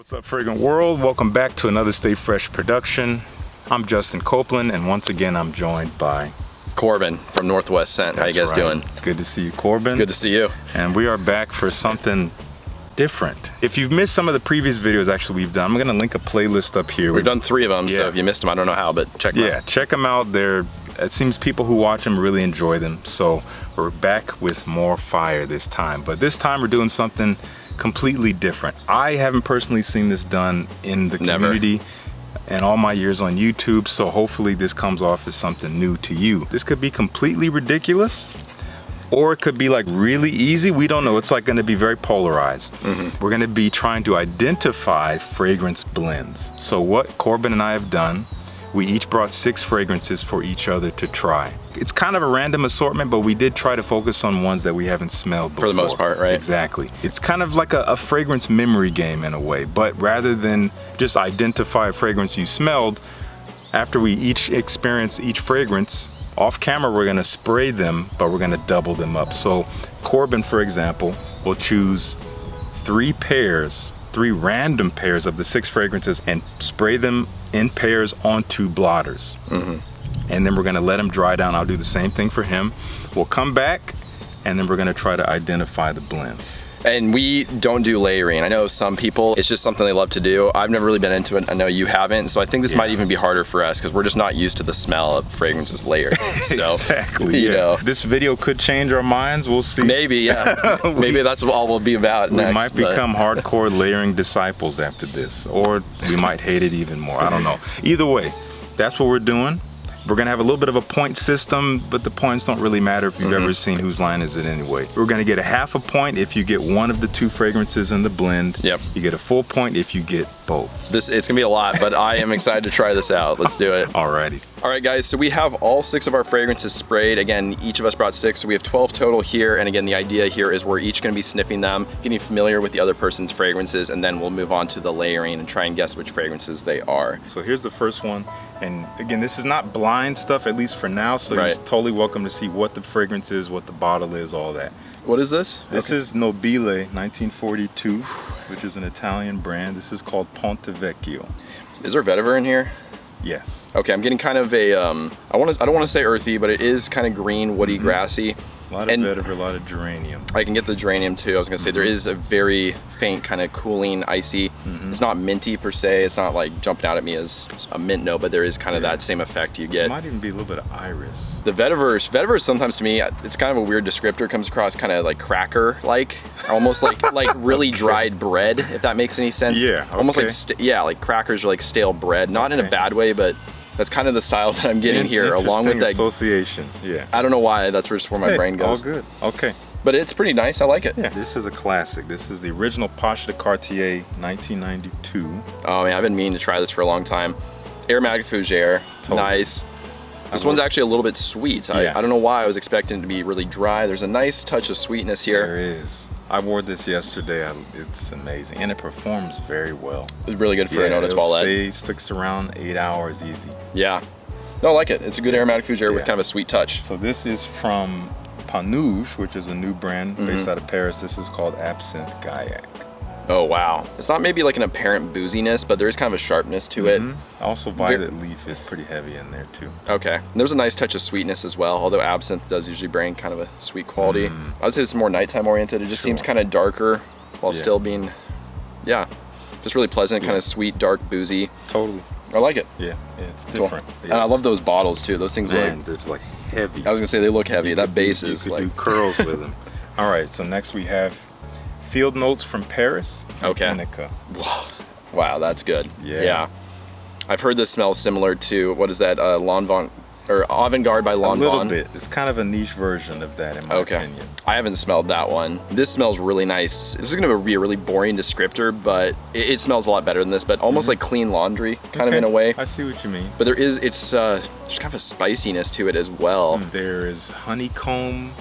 What's up, Fragrant World? Welcome back to another Stay Fresh production. I'm Justin Copeland, and once again, I'm joined by Corbin from Northwest Scent. How you guys doing? Good to see you, Corbin. Good to see you. And we are back for something different. If you've missed some of the previous videos actually we've done, I'm gonna link a playlist up here. We've done 3 of them, so if you missed them, I don't know how, but check them out. Yeah, check them out. It seems people who watch them really enjoy them. So we're back with more fire this time. But this time we're doing something completely different. I haven't personally seen this done in the community in all my years on YouTube, so hopefully this comes off as something new to you. This could be completely ridiculous, or it could be like really easy. We don't know. It's like going to be very polarized. We're going to be trying to identify fragrance blends. So what Corbin and I have done, we each brought 6 fragrances for each other to try. It's kind of a random assortment, but we did try to focus on ones that we haven't smelled before. For the most part, right? Exactly. It's kind of like a fragrance memory game in a way, but rather than just identify a fragrance you smelled, after we each experience each fragrance, off camera we're gonna spray them, but we're gonna double them up. So Corbin, for example, will choose 3 random pairs of the 6 fragrances and spray them in pairs onto blotters. And then we're gonna let him dry down. I'll do the same thing for him. We'll come back and then we're gonna try to identify the blends. And we don't do layering. I know some people, it's just something they love to do. I've never really been into it. I know you haven't. So I think this might even be harder for us because we're just not used to the smell of fragrances layered. So, exactly. You know. This video could change our minds. We'll see. Maybe, yeah. Maybe that's what all we'll be about next. We might become hardcore layering disciples after this, or we might hate it even more. I don't know. Either way, that's what we're doing. We're gonna have a little bit of a point system, but the points don't really matter if you've ever seen Whose Line Is It Anyway. We're gonna get a half a point if you get one of the 2 fragrances in the blend. Yep. You get a full point if you get both. It's gonna be a lot, but I am excited to try this out. Let's do it. Alrighty. All right, guys, so we have all 6 of our fragrances sprayed. Again, each of us brought 6, so we have 12 total here. And again, the idea here is we're each gonna be sniffing them, getting familiar with the other person's fragrances, and then we'll move on to the layering and try and guess which fragrances they are. So here's the first one. And again, this is not blind stuff, at least for now, so he's totally welcome to see what the fragrance is, what the bottle is, all that. What is this? This is Nobile 1942, which is an Italian brand. This is called Ponte Vecchio. Is there vetiver in here? Yes. Okay, I'm getting kind of a, I don't want to say earthy, but it is kind of green, woody, grassy. A lot of vetiver, a lot of geranium. I can get the geranium too. I was gonna say there is a very faint kind of cooling, icy. It's not minty per se. It's not like jumping out at me as a mint note, but there is kind of that same effect you get. It might even be a little bit of iris. The vetiver sometimes to me, it's kind of a weird descriptor. Comes across kind of like cracker-like, almost like really dried bread, if that makes any sense. Yeah. Okay. Almost like like crackers are like stale bread, not in a bad way, but that's kind of the style that I'm getting here, along with that association. Yeah. I don't know why. That's just where my brain goes. All good. Okay. But it's pretty nice. I like it. Yeah. This is a classic. This is the original Pache de Cartier, 1992. Oh man, I've been meaning to try this for a long time. Aromatic fougere, nice. This one's actually a little bit sweet. I don't know why I was expecting it to be really dry. There's a nice touch of sweetness here. There is. I wore this yesterday. It's amazing, and it performs very well. It's really good for an eau de toilette. It sticks around 8 hours easy. Yeah. No, I like it. It's a good aromatic fougere with kind of a sweet touch. So this is from Panouche, which is a new brand based out of Paris. This is called Absinthe Gaillac. Oh wow. It's not maybe like an apparent booziness, but there is kind of a sharpness to it. Also, violet leaf is pretty heavy in there too. Okay. And there's a nice touch of sweetness as well, although absinthe does usually bring kind of a sweet quality. I would say this is more nighttime oriented. It just seems kind of darker while still being, just really pleasant, kind of sweet, dark, boozy. Totally. I like it. Yeah, it's different. Cool. And I love those bottles too. Those things they're like heavy. I was gonna say they look heavy. That base is like do curls with them. All right, so next we have Field Notes from Paris. Okay. Inica. Wow, that's good. Yeah. I've heard this smells similar to, what is that, Lanvin, or Avant-Garde by Lanvin. A little bit. It's kind of a niche version of that in my opinion. I haven't smelled that one. This smells really nice. This is gonna be a really boring descriptor, but it smells a lot better than this, but almost like clean laundry, kind of in a way. I see what you mean. But there's kind of a spiciness to it as well. There is honeycomb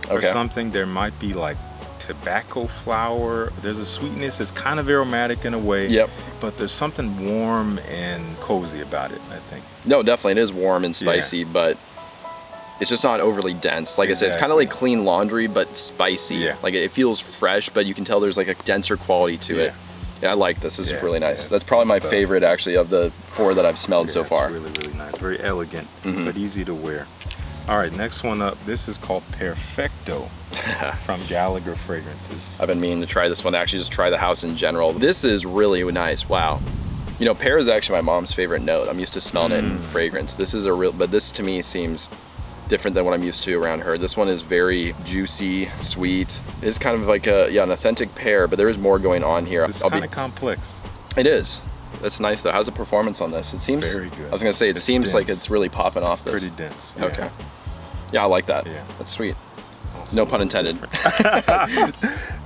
or something. There might be like tobacco flower. There's a sweetness that's kind of aromatic in a way. Yep. But there's something warm and cozy about it, I think. No, definitely. It is warm and spicy, but it's just not overly dense. Like I said, it's kind of like clean laundry, but spicy. Yeah. Like it feels fresh, but you can tell there's like a denser quality to it. Yeah, I like this. This is really nice. Yeah, That's probably my stuff. favorite actually of the 4 that I've smelled so far. It's really, really nice. Very elegant, but easy to wear. All right, next one up. This is called Perfecto from Gallagher Fragrances. I've been meaning to try this one, actually just try the house in general. This is really nice, wow. You know, pear is actually my mom's favorite note. I'm used to smelling it in fragrance. This is a real, but this to me seems different than what I'm used to around her. This one is very juicy, sweet. It's kind of like an authentic pear, but there is more going on here. It's kind of complex. It is. That's nice though. How's the performance on this? It seems very good. I was gonna say it seems dense. Like it's really popping off this. Pretty dense. Yeah. Okay. Yeah, I like that. Yeah. That's sweet. Also no pun intended.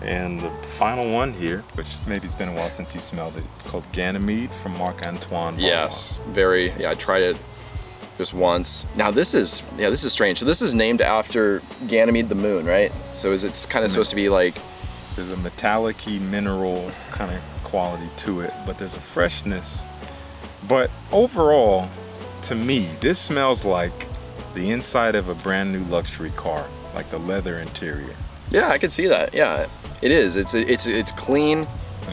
And the final one here, which maybe it's been a while since you smelled it, it's called Ganymede from Marc Antoine. Yes, very. Yeah, I tried it just once. Now this is strange. So this is named after Ganymede the moon, right? So it's kind of supposed to be like there's a metallic-y mineral kind of quality to it, but there's a freshness. But overall, to me, this smells like the inside of a brand new luxury car, like the leather interior. Yeah, I could see that. Yeah, it is. It's clean.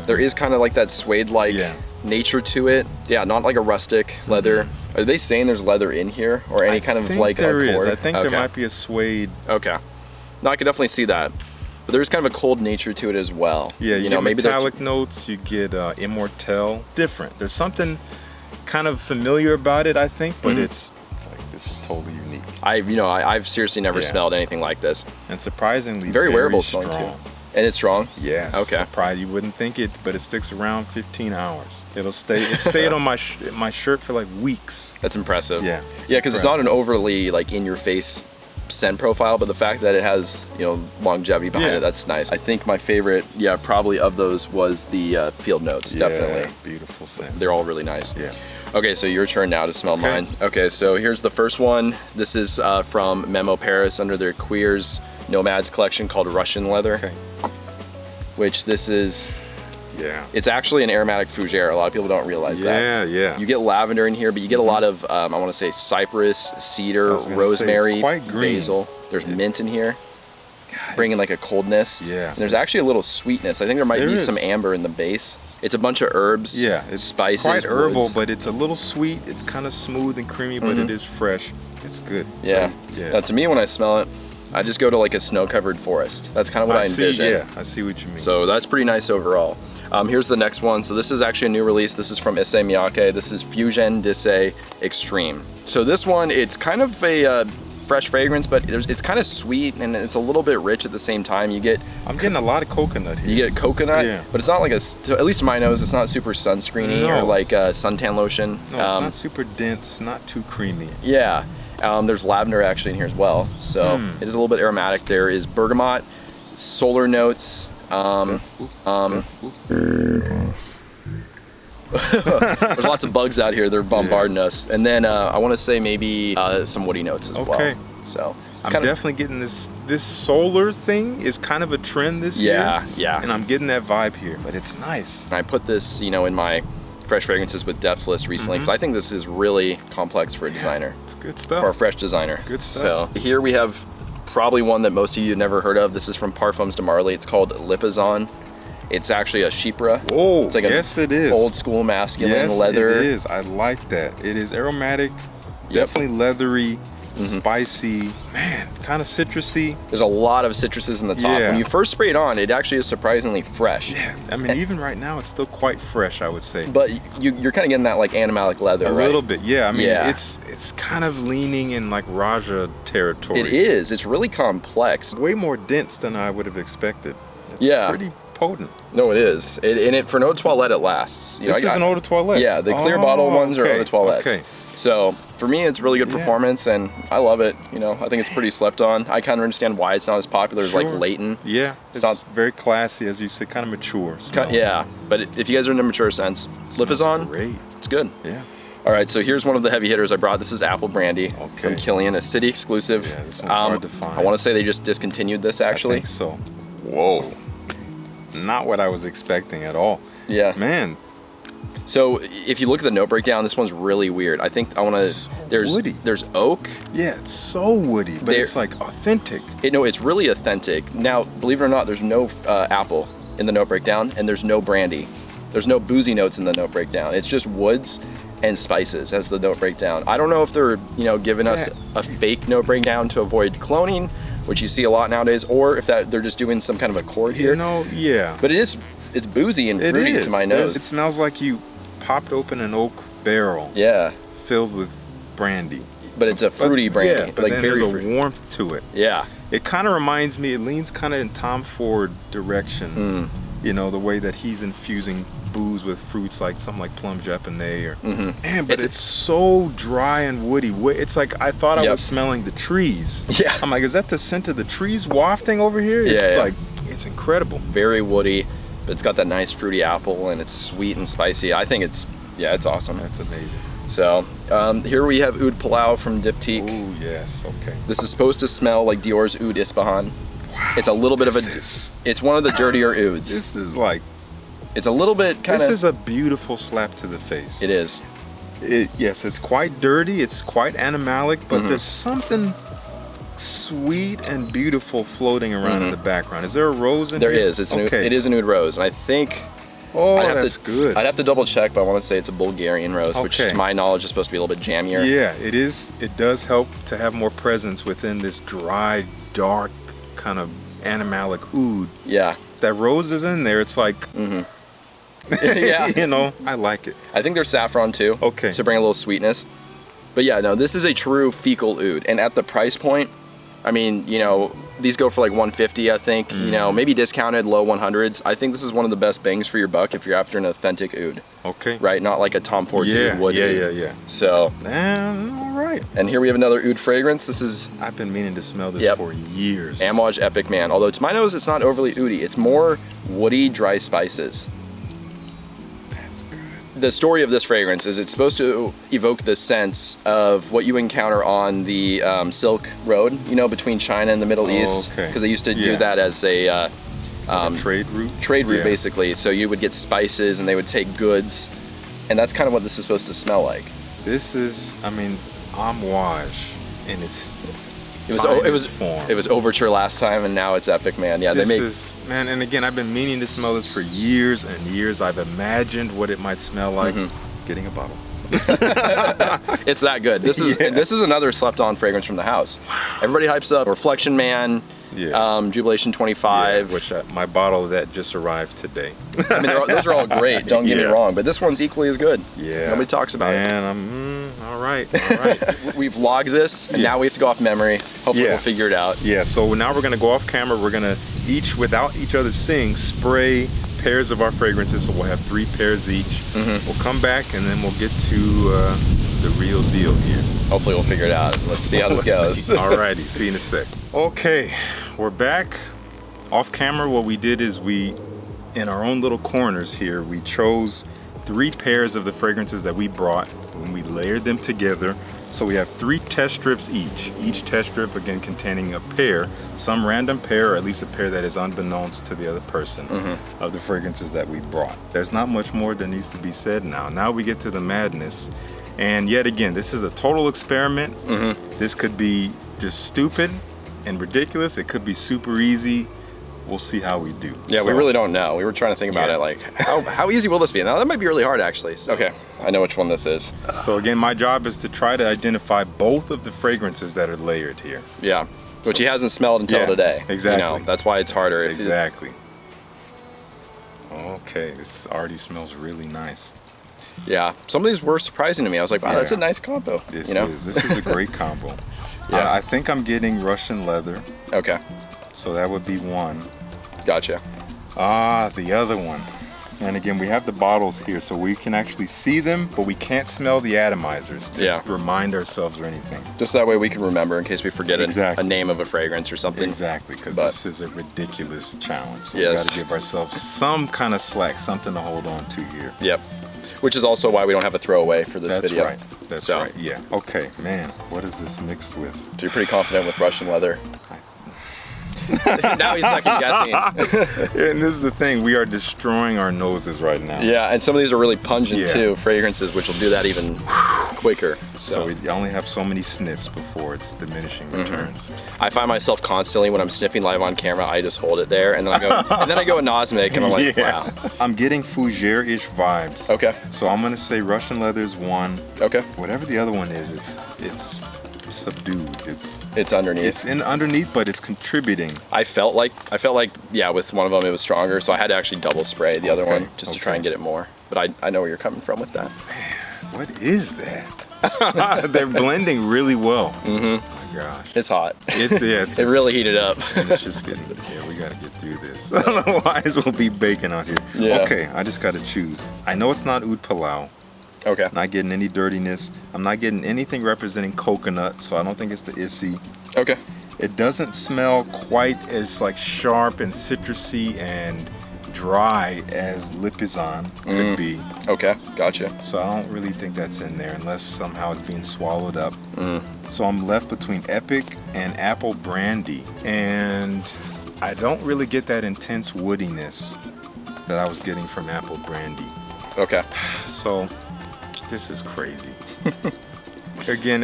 There is kind of like that suede-like nature to it. Yeah, not like a rustic leather. Are they saying there's leather in here or any kind of like there a cord? is. I think there might be a suede. Okay. No, I could definitely see that. But there's kind of a cold nature to it as well. Yeah, you get maybe metallic notes. You get immortelle. Different. There's something kind of familiar about it, I think, but it's like this is totally unique. I've seriously never smelled anything like this. And surprisingly, very wearable smelling too. And it's strong? Yes. Okay. Surprised you wouldn't think it, but it sticks around 15 hours. It stayed on my shirt for like weeks. That's impressive. Yeah. Yeah, because it's not an overly like in your face scent profile, but the fact that it has longevity behind it, that's nice. I think my favorite, probably of those was the field notes. Definitely. Beautiful scent. They're all really nice. Yeah. Okay, so your turn now to smell mine. Okay, so here's the first one. This is from Memo Paris under their Queers Nomads collection called Russian Leather. Okay. Which this is, it's actually an aromatic fougere. A lot of people don't realize that. Yeah. You get lavender in here, but you get a lot of, I want to say cypress, cedar, rosemary, basil. There's mint in here, bringing like a coldness. Yeah. And there's actually a little sweetness. I think there might be some amber in the base. It's a bunch of herbs. Yeah, it's spices, quite herbal, woods. but it's a little sweet. It's kind of smooth and creamy, but it is fresh. It's good. Yeah. Now, to me, when I smell it, I just go to like a snow-covered forest. That's kind of what I envision. Yeah, I see what you mean. So that's pretty nice overall. Here's the next one. So this is actually a new release. This is from Issey Miyake. This is Fusion d'Issey Extreme. So this one, it's kind of a fresh fragrance, but it's kind of sweet and it's a little bit rich at the same time. I'm getting a lot of coconut here. You get coconut, but it's not like at least to my nose, it's not super sunscreeny or like a suntan lotion. No, it's not super dense, not too creamy. Yeah. There's lavender actually in here as well, so it is a little bit aromatic. There is bergamot, solar notes. There's lots of bugs out here. They're bombarding us, and then I want to say maybe some woody notes as well. So I'm definitely getting this solar thing is kind of a trend this year. Yeah. And I'm getting that vibe here, but it's nice. And I put this, in my fresh fragrances with depth list recently because I think this is really complex for a designer. It's good stuff. For a fresh designer. Good stuff. So here we have probably one that most of you have never heard of. This is from Parfums de Marly. It's called Lipizan. It's actually a Chypre. Whoa, it's like it is. Old school masculine leather. It is. I like that. It is aromatic, definitely leathery, spicy, man, kind of citrusy. There's a lot of citruses in the top. When you first spray it on, it actually is surprisingly fresh. Yeah, I mean, even right now, it's still quite fresh, I would say. But you're kind of getting that like animalic leather, right? A little bit, yeah. I mean, it's kind of leaning in like Raja territory. It is. It's really complex. Way more dense than I would have expected. It's pretty potent. No, it is. And for an eau de toilette, it lasts. This is an eau de toilette? Yeah, the clear bottle ones are eau de toilettes. Okay. So for me, it's really good performance, and I love it. I think it's pretty slept on. I kind of understand why it's not as popular as like Leighton. Yeah, it's not very classy, as you said, kind of mature. Yeah, but if you guys are in a mature sense, Lipizan, great. It's good. Yeah. All right, so here's one of the heavy hitters I brought. This is Apple Brandy from Killian, a city exclusive. Yeah, this one's hard to find. I want to say they just discontinued this actually. I think so. Whoa. Not what I was expecting at all. Yeah. Man. So if you look at the note breakdown, this one's really weird. I think I want to. So woody. There's oak. Yeah, it's so woody, but it's like authentic. It's really authentic. Now, believe it or not, there's no apple in the note breakdown, and there's no brandy. There's no boozy notes in the note breakdown. It's just woods and spices as the note breakdown. I don't know if they're, you know, giving us a fake note breakdown to avoid cloning, which you see a lot nowadays, or if that they're just doing some kind of a chord here. You know, yeah. But it's boozy and fruity to my nose. It smells like you popped open an oak barrel. Yeah. Filled with brandy. But it's a fruity brandy. Yeah, but like then very there's fruity. a warmth to it. Yeah. It kind of reminds me, it leans kind of in Tom Ford direction. You know, the way that he's infusing booze with fruits like something like plum japonais or man, but it's so dry and woody. It's like I thought I was smelling the trees. Yeah. I'm like, is that the scent of the trees wafting over here? Yeah, It's like, it's incredible. Very woody, but it's got that nice fruity apple and it's sweet and spicy. I think it's awesome. That's amazing. So here we have Oud Palau from Diptyque. Oh yes, okay. This is supposed to smell like Dior's Oud Ispahan. Wow. It's a little bit of it's one of the dirtier ouds. This is like, it's a little bit kind of. This is a beautiful slap to the face. It is. Yes, it's quite dirty. It's quite animalic, but there's something sweet and beautiful floating around in the background. Is there a rose in there? There is. It's it is an oud rose, and I think. Oh, that's good. I'd have to double check, but I want to say it's a Bulgarian rose, which to my knowledge is supposed to be a little bit jammier. Yeah, it is. It does help to have more presence within this dry, dark, kind of animalic oud. Yeah. That rose is in there. It's like, yeah. You know, I like it. I think there's saffron too. Okay. To bring a little sweetness. But yeah, no, this is a true fecal oud, and at the price point, I mean, you know, these go for like 150, I think. You know, maybe discounted, low 100s. I think this is one of the best bangs for your buck if you're after an authentic oud. Okay. Right, not like a Tom Ford wood. Yeah. So. All right. And here we have another oud fragrance. This is. I've been meaning to smell this for years. Amouage Epic Man. Although to my nose, it's not overly oudy. It's more woody, dry spices. That's good. The story of this fragrance is it's supposed to evoke the sense of what you encounter on the Silk Road, you know, between China and the Middle East. Because they used to do that as a trade route. Trade route, basically. So you would get spices and they would take goods. And that's kind of what this is supposed to smell like. This is, I mean, Amouage in its form. It was Overture last time, and now it's Epic Man. Yeah, man. And again, I've been meaning to smell this for years and years. I've imagined what it might smell like. Getting a bottle. It's that good. This is another slept-on fragrance from the house. Wow. Everybody hypes up Reflection Man, Jubilation 25. Which my bottle of that just arrived today. I mean, those are all great. Don't get me wrong, but this one's equally as good. Yeah. Nobody talks about it. All right. We've logged this, and now we have to go off memory. Hopefully, we'll figure it out. Yeah. So now we're gonna go off camera. We're gonna each, without each other seeing, spray pairs of our fragrances. So we'll have 3 pairs each. We'll come back and then we'll get to the real deal here. Hopefully we'll figure it out. Let's see how this goes. Alrighty, see you in a sec. Okay, we're back. Off camera, what we did is in our own little corners here, we chose 3 pairs of the fragrances that we brought and we layered them together. So we have 3 test strips each test strip again containing a pair, some random pair, or at least a pair that is unbeknownst to the other person of the fragrances that we brought. There's not much more that needs to be said now. Now we get to the madness. And yet again, this is a total experiment. This could be just stupid and ridiculous. It could be super easy. We'll see how we do. Yeah, we really don't know. We were trying to think about it, like, how easy will this be? Now, that might be really hard, actually. Okay, I know which one this is. So again, my job is to try to identify both of the fragrances that are layered here. Yeah, which he hasn't smelled until today. Exactly. You know, that's why it's harder. Exactly. Okay, this already smells really nice. Yeah, some of these were surprising to me. I was like, wow, that's a nice combo. This is a great combo. I think I'm getting Russian leather. Okay. So that would be one. Gotcha. The other one. And again, we have the bottles here, so we can actually see them, but we can't smell the atomizers to remind ourselves or anything. Just that way we can remember in case we forget a name of a fragrance or something. Exactly, because this is a ridiculous challenge. So we yes. got to give ourselves some kind of slack, something to hold on to here. Yep. Which is also why we don't have a throwaway for this video. That's right. That's right. Yeah. Okay, man. What is this mixed with? So you're pretty confident with Russian leather. Now he's second guessing. And this is the thing, we are destroying our noses right now. Yeah, and some of these are really pungent too, fragrances, which will do that even quicker. So we only have so many sniffs before it's diminishing returns. I find myself constantly when I'm sniffing live on camera, I just hold it there and then I go and then I go anosmic and I'm like, wow. I'm getting fougere-ish vibes. Okay. So I'm gonna say Russian leather is one. Okay. Whatever the other one is, it's subdued. It's underneath. It's underneath, but it's contributing. I felt like yeah, with one of them it was stronger, so I had to actually double spray the other one just to try and get it more. But I know where you're coming from with that. Man, what is that? They're blending really well. Oh my gosh. It's hot. It's it really heated up. And it's just getting, we gotta get through this. Otherwise we'll be baking out here. Yeah. Okay, I just gotta choose. I know it's not oud palau. Okay. Not getting any dirtiness. I'm not getting anything representing coconut, so I don't think it's the issy. Okay. It doesn't smell quite as like sharp and citrusy and dry as Lipizan could be. Okay, gotcha. So I don't really think that's in there unless somehow it's being swallowed up. So I'm left between Epic and Apple Brandy. And I don't really get that intense woodiness that I was getting from Apple Brandy. Okay. So this is crazy. Again,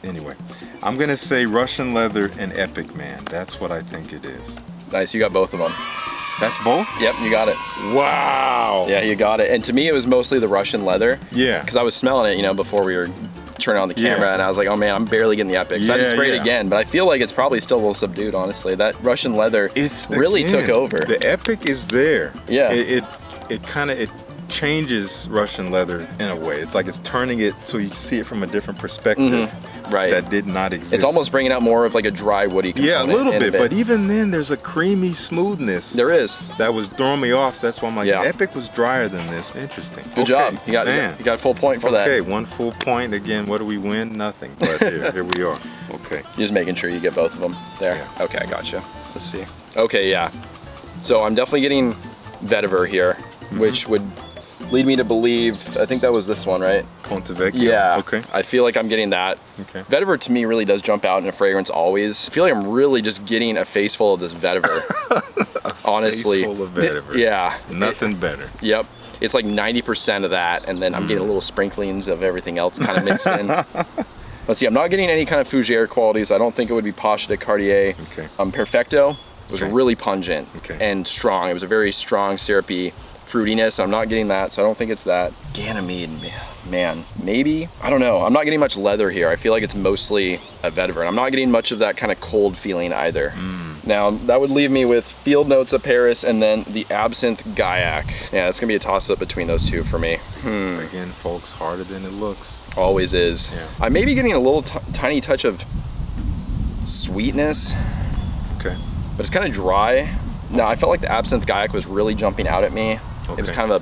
anyway. I'm gonna say Russian leather and Epic, man. That's what I think it is. Nice, you got both of them. That's both? Yep, you got it. Wow. Yeah, you got it. And to me, it was mostly the Russian leather. Yeah. Because I was smelling it, before we were turning on the camera, and I was like, oh man, I'm barely getting the Epic. So I didn't spray it again, but I feel like it's probably still a little subdued, honestly. That Russian leather really took over. The Epic is there. Yeah. It changes Russian leather in a way. It's like it's turning it so you see it from a different perspective. Right. That did not exist. It's almost bringing out more of like a dry woody component. Yeah, a little bit, but even then there's a creamy smoothness. There is. That was throwing me off. That's why I'm like, Epic was drier than this. Interesting. Good job. You got full point for that. Okay, 1 full point. Again, what do we win? Nothing. But here we are. Okay. You're just making sure you get both of them there. Yeah. Okay, gotcha. Let's see. Okay, yeah. So I'm definitely getting vetiver here, which would lead me to believe, I think that was this one, right? Ponte Vecchio. Yeah. Okay. I feel like I'm getting that. Okay. Vetiver to me really does jump out in a fragrance always. I feel like I'm really just getting a face full of this vetiver. Honestly. Face full of vetiver. Yeah. Nothing better. Yep. It's like 90% of that, and then I'm getting little sprinklings of everything else kind of mixed in. Let's see, I'm not getting any kind of fougere qualities. I don't think it would be Pacha de Cartier. Okay. Perfecto was really pungent and strong. It was a very strong syrupy fruitiness. I'm not getting that, so I don't think it's that. Ganymede, man, maybe? I don't know. I'm not getting much leather here. I feel like it's mostly a vetiver, and I'm not getting much of that kind of cold feeling either. Now, that would leave me with Field Notes of Paris and then the Absinthe Gaillac. Yeah, it's gonna be a toss-up between those two for me. Again, folks, harder than it looks. Always is. Yeah. I may be getting a little tiny touch of sweetness. Okay. But it's kind of dry. No, I felt like the Absinthe Gaillac was really jumping out at me. It was kind of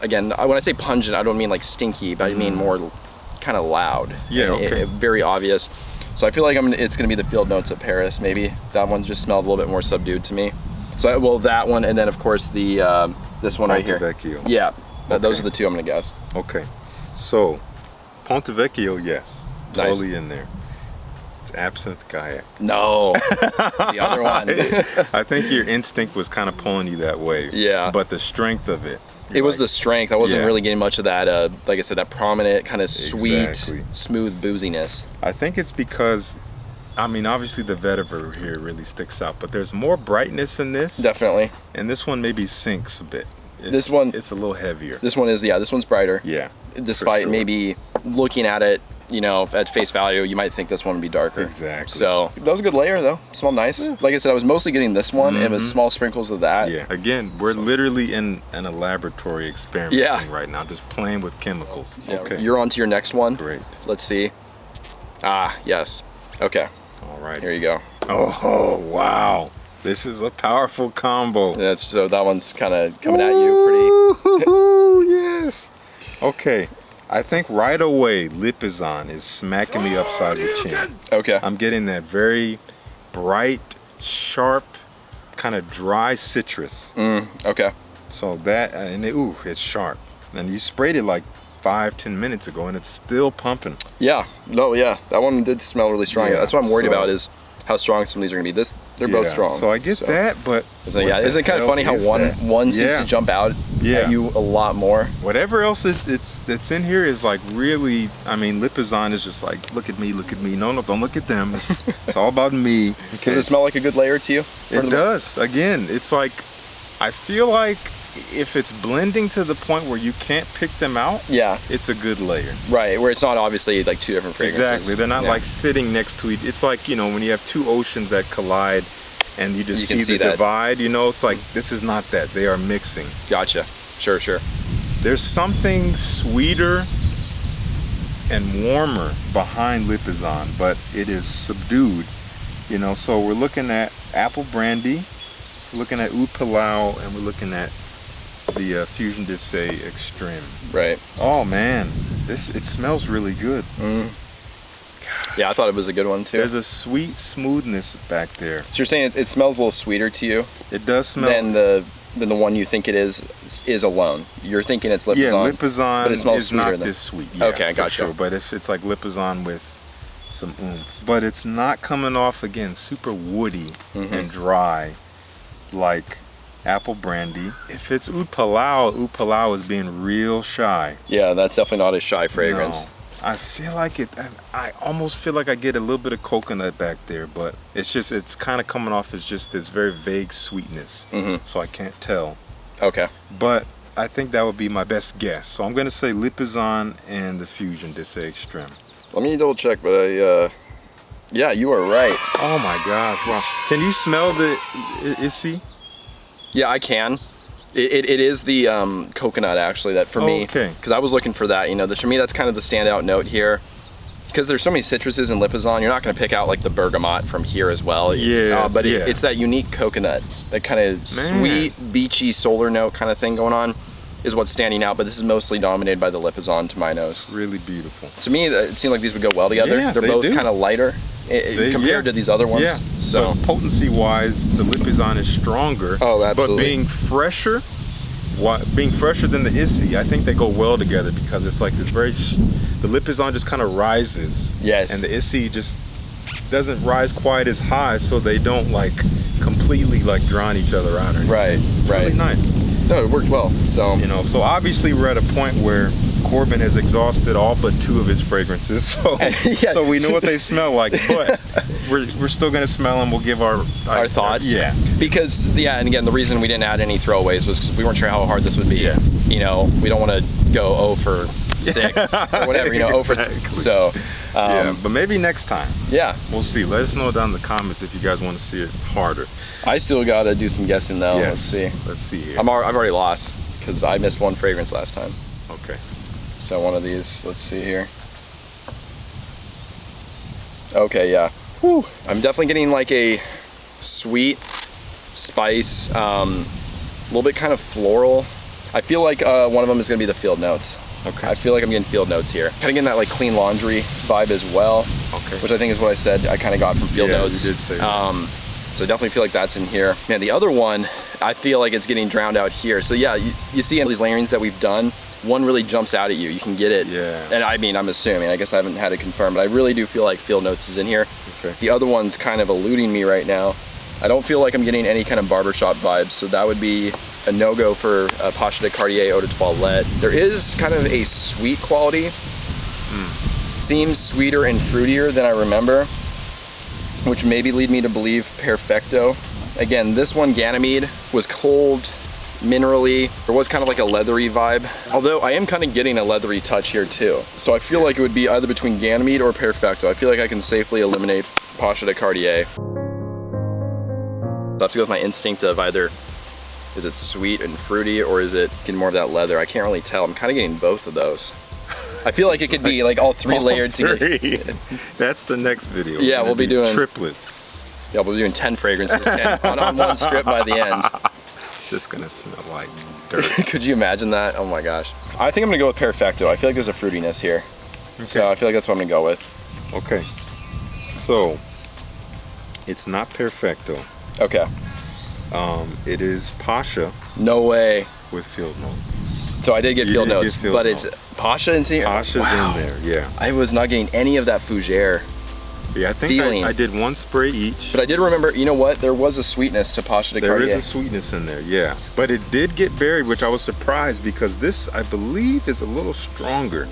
again, when I say pungent, I don't mean like stinky, but I mean more kind of loud. Yeah, okay. Very obvious. So I feel like it's gonna be the Field Notes of Paris, maybe. That one just smelled a little bit more subdued to me. So, well, that one, and then of course the, this one right here. Ponte Vecchio. Yeah, those are the two I'm gonna guess. Okay, so Ponte Vecchio, yes, Nice. totally in there. It's Absinthe Gaillac. No, it's the other one. I think your instinct was kind of pulling you that way. Yeah. But the strength of it. It was the strength. I wasn't really getting much of that, like I said, that prominent kind of sweet, smooth booziness. I think it's because, I mean, obviously the vetiver here really sticks out, but there's more brightness in this. Definitely. And this one maybe sinks a bit. This one, it's a little heavier. This one is, this one's brighter. Yeah. Despite maybe looking at it, at face value, you might think this one would be darker. Exactly. So that was a good layer though. Smelled nice. Yeah. Like I said, I was mostly getting this one. It was small sprinkles of that. Yeah. Again, we're literally in a laboratory experimenting right now, just playing with chemicals. Yeah. Okay. You're on to your next one. Great. Let's see. Ah, yes. Okay. All right. Here you go. Oh, wow. This is a powerful combo. So that one's kind of coming at you pretty. Yes. Okay. I think right away Lipizan is smacking me upside the chin. Okay. I'm getting that very bright, sharp, kind of dry citrus. Okay. So that, and it's sharp. And you sprayed it like 5-10 minutes ago and it's still pumping. Yeah. No, yeah. That one did smell really strong. That's what I'm worried about is how strong some of these are gonna be. They're both strong. So I get that, but isn't it kind of funny how one seems to jump out at you a lot more. Whatever else that's in here is like really, I mean, Lipizan is just like, look at me, look at me. No, don't look at them. It's all about me. Does it smell like a good layer to you? It does. Again, it's like, I feel like if it's blending to the point where you can't pick them out, it's a good layer. Right, where it's not obviously like two different fragrances. Exactly, they're not like sitting next to each. It's like, you know, when you have two oceans that collide and you just see the divide, you know, it's like, this is not that. They are mixing. Gotcha. Sure, sure. There's something sweeter and warmer behind Lipizan, but it is subdued, you know. So we're looking at apple brandy, we're looking at Oud Palau, and we're looking at the Fusion d'Essai Extreme. Right. Oh man, it smells really good. Yeah, I thought it was a good one too. There's a sweet smoothness back there. So you're saying it smells a little sweeter to you? It does smell. Than the one you think it is alone. You're thinking it's Lipizan. Yeah, Lipizan but it smells is not this sweet. Yeah, okay, I gotcha. Sure. But if it's like Lipizan with some oomph, but it's not coming off again super woody and dry like apple brandy. If it's Oud Palau is being real shy. Yeah, that's definitely not a shy fragrance. No. I feel like it, I almost feel like I get a little bit of coconut back there, but it's kind of coming off as just this very vague sweetness. So I can't tell. Okay. But I think that would be my best guess. So I'm going to say Lipizan and the Fusion d'Essai Extreme. Let me double check, but yeah, you are right. Oh my gosh, wow. Can you smell the Issy? Yeah, I can. It is the coconut actually that for me, because I was looking for that, you know, for me that's kind of the standout note here, because there's so many citruses in Lipizan, you're not going to pick out like the bergamot from here as well. But it's that unique coconut, that kind of sweet, beachy solar note kind of thing going on is what's standing out, but this is mostly dominated by the Lipizan to my nose. Really beautiful. To me, it seemed like these would go well together. Yeah, they're both kind of lighter compared to these other ones. Yeah. So potency wise, the Lipizan is stronger. Oh, absolutely. But being fresher than the Issy, I think they go well together because it's like this the Lipizan just kind of rises. Yes. And the Issy just doesn't rise quite as high, so they don't like completely like drown each other out. Right. It's really nice. No, it worked well. So you know, so obviously we're at a point where Corbin has exhausted all but 2 of his fragrances, so so we know what they smell like, but we're still gonna smell them. We'll give our thoughts. Yeah. Because and again, the reason we didn't add any throwaways was because we weren't sure how hard this would be. Yeah. You know, we don't want to go 0 for 6 or whatever. You know, 0 for 3. So. Yeah, but maybe next time. Yeah. We'll see. Let us know down in the comments if you guys want to see it harder. I still gotta do some guessing though. Yes. Let's see. Let's see here. I've already lost because I missed 1 fragrance last time. Okay. So one of these, let's see here. Okay, yeah. Whew. I'm definitely getting like a sweet spice, a little bit kind of floral. I feel like one of them is gonna be the field notes. Okay. I feel like I'm getting field notes here. Kind of getting that like clean laundry vibe as well. Okay. Which I think is what I said I kind of got from field notes. You did say that. So I definitely feel like that's in here. Man, the other one, I feel like it's getting drowned out here. So yeah, you see in these layerings that we've done, one really jumps out at you. You can get it. Yeah. And I mean, I'm assuming, I guess I haven't had it confirmed, but I really do feel like field notes is in here. Okay. The other one's kind of eluding me right now. I don't feel like I'm getting any kind of barbershop vibes, so that would be a no-go for Pacha de Cartier Eau de Toilette. There is kind of a sweet quality. Seems sweeter and fruitier than I remember, which maybe lead me to believe Perfecto. Again, this one, Ganymede, was cold, minerally. There was kind of like a leathery vibe, although I am kind of getting a leathery touch here too. So I feel like it would be either between Ganymede or Perfecto. I feel like I can safely eliminate Pacha de Cartier. I have to go with my instinct of either, is it sweet and fruity or is it getting more of that leather? I can't really tell. I'm kind of getting both of those. I feel like it could be like all 3 layered together. That's the next video. Yeah, we'll be doing triplets. Yeah, we'll be doing 10 fragrances, 10 on one strip by the end. It's just gonna smell like dirt. Could you imagine that? Oh my gosh. I think I'm gonna go with Perfecto. I feel like there's a fruitiness here. Okay. So I feel like that's what I'm gonna go with. Okay. So, it's not Perfecto. Okay. It is Pacha. No way. With field notes. So I did get field notes, but it's Pacha in here? Pacha's in there, yeah. I was not getting any of that fougere. Yeah, I think feeling. I did one spray each. But I did remember, you know what? There was a sweetness to Pacha de There Cartier. is a sweetness in there, yeah. But it did get buried, which I was surprised because this, I believe, is a little stronger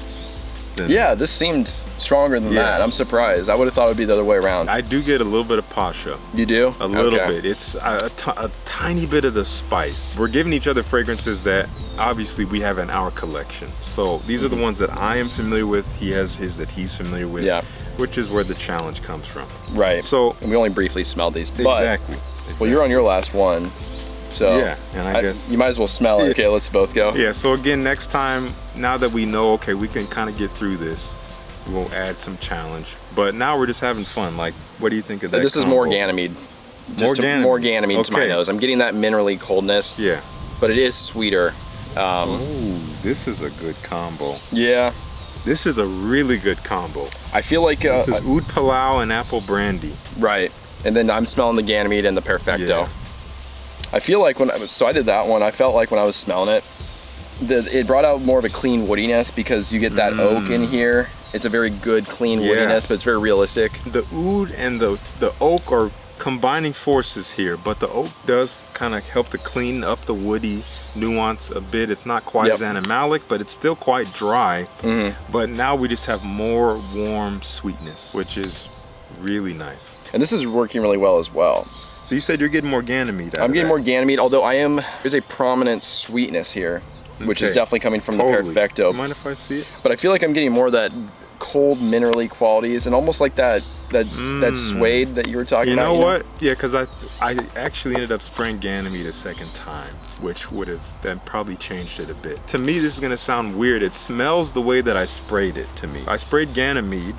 than Yeah, this seemed stronger than that. I'm surprised. I would have thought it would be the other way around. I do get a little bit of Pacha. You do? A little bit. It's a tiny bit of the spice. We're giving each other fragrances that obviously we have in our collection. So these are the ones that I am familiar with. He has his that he's familiar with. Yeah. Which is where the challenge comes from. Right. So and we only briefly smelled these. But, exactly. Well, you're on your last one. So yeah, and I guess you might as well smell it. Okay, let's both go. Yeah, so again, next time, now that we know, okay, we can kind of get through this, we'll add some challenge. But now we're just having fun. Like, what do you think of that? This is more Ganymede. Just more Ganymede to my nose. I'm getting that minerally coldness. Yeah. But it is sweeter. Oh, this is a good combo. Yeah. This is a really good combo. I feel like this is oud palau and apple brandy. Right. And then I'm smelling the Ganymede and the Perfecto. Yeah. I feel like so I did that one, I felt like when I was smelling it, it brought out more of a clean woodiness because you get that oak in here. It's a very good clean woodiness, but it's very realistic. The oud and the oak are combining forces here, but the oak does kind of help to clean up the woody nuance a bit. It's not quite as animalic, but it's still quite dry. But now we just have more warm sweetness, which is really nice. And this is working really well as well. So you said you're getting more Ganymede. I'm getting more Ganymede, although there's a prominent sweetness here, which is definitely coming from the Perfecto. Mind if I see it? But I feel like I'm getting more of that cold minerally qualities and almost like that suede that you were talking about. You know what? Yeah, because I actually ended up spraying Ganymede a second time, which would have then probably changed it a bit. To me, this is gonna sound weird. It smells the way that I sprayed it to me. I sprayed Ganymede,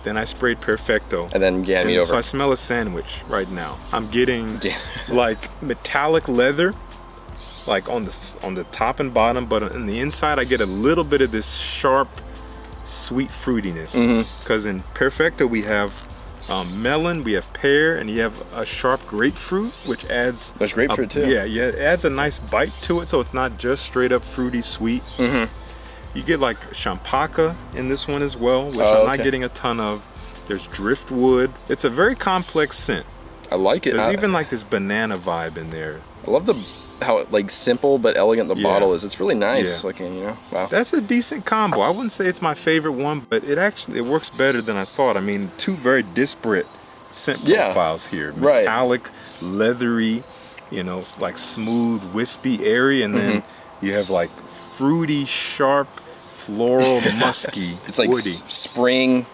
then I sprayed Perfecto, and then Ganymede over. So I smell a sandwich right now. I'm getting like metallic leather, like on the top and bottom, but on the inside I get a little bit of this sharp, sweet fruitiness. Because in Perfecto we have melon, we have pear, and you have a sharp grapefruit, which adds... There's grapefruit too. Yeah, it adds a nice bite to it, so it's not just straight up fruity sweet. You get like champaca in this one as well, which I'm not getting a ton of. There's driftwood. It's a very complex scent. I like it. There's even like this banana vibe in there. I love how it, like, simple but elegant the bottle is. It's really nice looking, you know. Wow. That's a decent combo. I wouldn't say it's my favorite one, but it works better than I thought. I mean, two very disparate scent profiles here. Metallic, leathery, you know, like smooth, wispy, airy, and then you have like fruity, sharp, floral, musky, it's like woody. spring,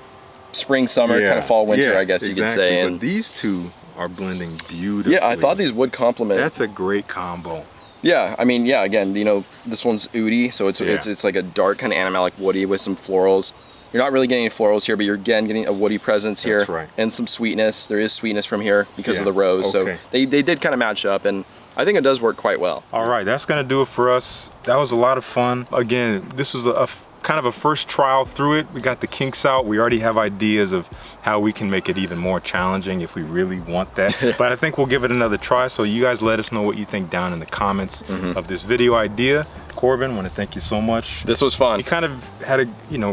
summer, kind of fall, winter, I guess you could say. But these two are blending beautifully. Yeah, I thought these would complement. That's a great combo. Yeah, I mean, again, you know, this one's oody, so it's like a dark kind of animalic woody with some florals. You're not really getting any florals here, but you're again getting a woody presence here. That's right. And some sweetness. There is sweetness from here because of the rose. So they did kind of match up, and I think it does work quite well. All right, that's gonna do it for us. That was a lot of fun. Again, this was a kind of a first trial through it. We got the kinks out. We already have ideas of how we can make it even more challenging if we really want that. But I think we'll give it another try. So you guys let us know what you think down in the comments of this video idea. Corbin, I want to thank you so much. This was fun. We kind of had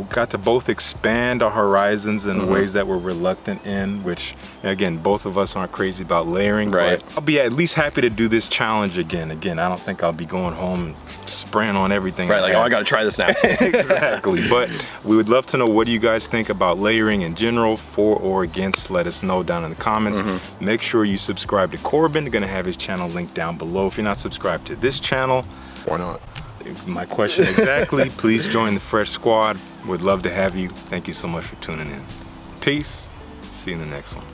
got to both expand our horizons in ways that we're reluctant in, which again, both of us aren't crazy about layering. Right. But I'll be at least happy to do this challenge again. Again, I don't think I'll be going home and spraying on everything. Right, like, oh, I gotta try this now. Exactly. But we would love to know, what do you guys think about layering in general, for or against? Let us know down in the comments. Make sure you subscribe to Corbin. We're gonna have his channel linked down below. If you're not subscribed to this channel, why not? My question exactly. Please join the Fresh Squad. Would love to have you. Thank you so much for tuning in. Peace. See you in the next one.